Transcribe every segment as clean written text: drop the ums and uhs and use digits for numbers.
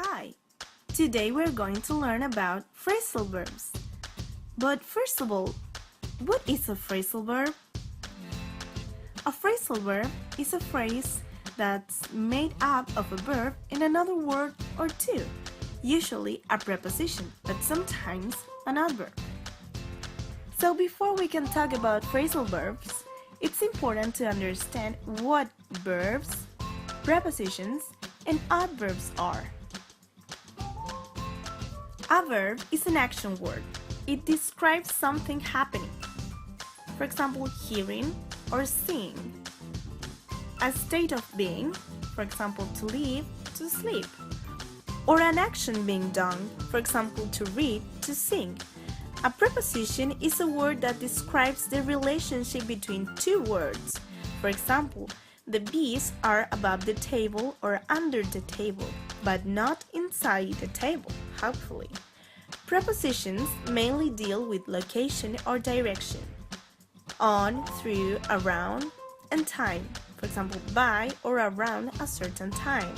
Hi! Today we're going to learn about phrasal verbs. But first of all, what is a phrasal verb? A phrasal verb is a phrase that's made up of a verb and another word or two, usually a preposition, but sometimes an adverb. So before we can talk about phrasal verbs, it's important to understand what verbs, prepositions, and adverbs are. A verb is an action word. It describes something happening. For example, hearing or seeing. A state of being, for example, to live, to sleep. Or an action being done, for example, to read, to sing. A preposition is a word that describes the relationship between two words. For example, the bees are above the table or under the table, but not inside the table, hopefully. Prepositions mainly deal with location or direction. On, through, around, and time. For example, by or around a certain time.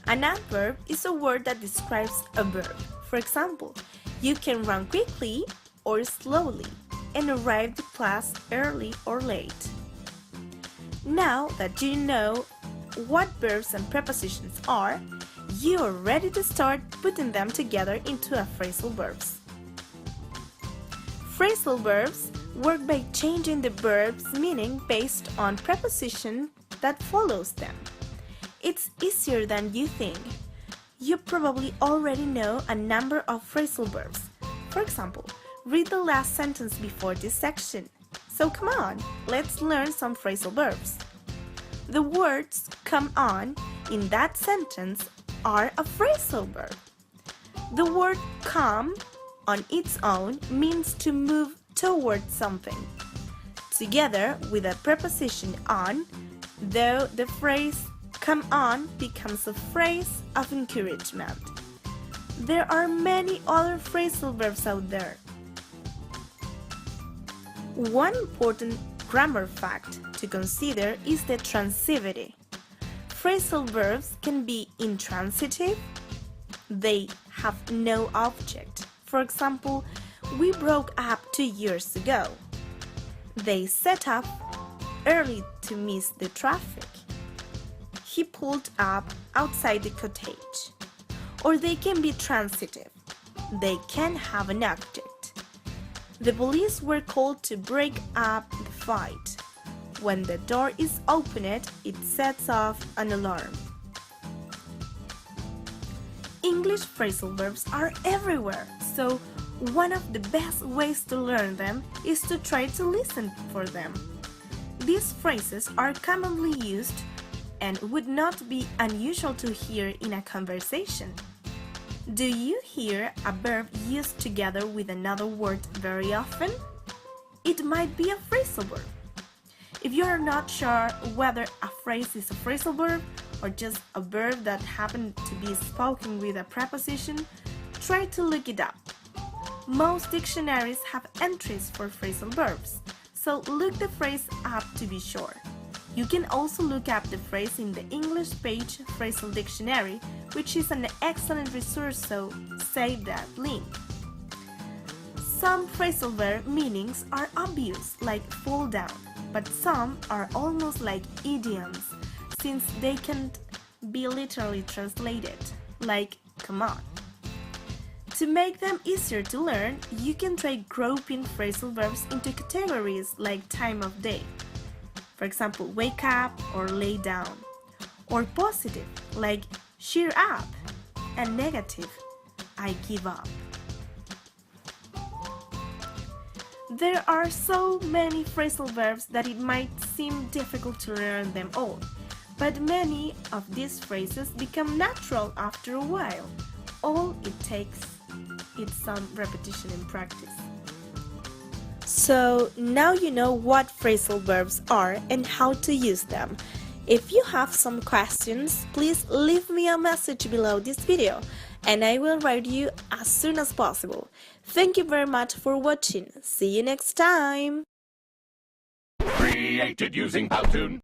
An adverb is a word that describes a verb. For example, you can run quickly or slowly and arrive to class early or late. Now that you know what verbs and prepositions are, you are ready to start putting them together into a phrasal verbs. Phrasal verbs work by changing the verb's meaning based on preposition that follows them. It's easier than you think. You probably already know a number of phrasal verbs. For example, read the last sentence before this section. So come on, let's learn some phrasal verbs. The words "come on" in that sentence are a phrasal verb. The word "come" on its own means to move towards something. Together with a preposition "on," though, the phrase "come on" becomes a phrase of encouragement. There are many other phrasal verbs out there. One important grammar fact to consider is the transitivity. Phrasal verbs can be intransitive. They have no object. For example, we broke up 2 years ago. They set up early to miss the traffic. He pulled up outside the cottage. Or they can be transitive. They can have an object. The police were called to break up the fight. When the door is opened, it sets off an alarm. English phrasal verbs are everywhere, so one of the best ways to learn them is to try to listen for them. These phrases are commonly used and would not be unusual to hear in a conversation. Do you hear a verb used together with another word very often? It might be a phrasal verb. If you are not sure whether a phrase is a phrasal verb or just a verb that happened to be spoken with a preposition, try to look it up. Most dictionaries have entries for phrasal verbs, so look the phrase up to be sure. You can also look up the phrase in the English page Phrasal Dictionary, which is an excellent resource, so save that link. Some phrasal verb meanings are obvious, like fall down, but some are almost like idioms, since they can't be literally translated, like come on. To make them easier to learn, you can try grouping phrasal verbs into categories like time of day. For example, wake up or lay down. Or positive, like cheer up, and negative, I give up. There are so many phrasal verbs that it might seem difficult to learn them all, but many of these phrases become natural after a while. All it takes is some repetition and practice. So now you know what phrasal verbs are and how to use them. If you have some questions, please leave me a message below this video and I will write you as soon as possible. Thank you very much for watching. See you next time! Created using Powtoon.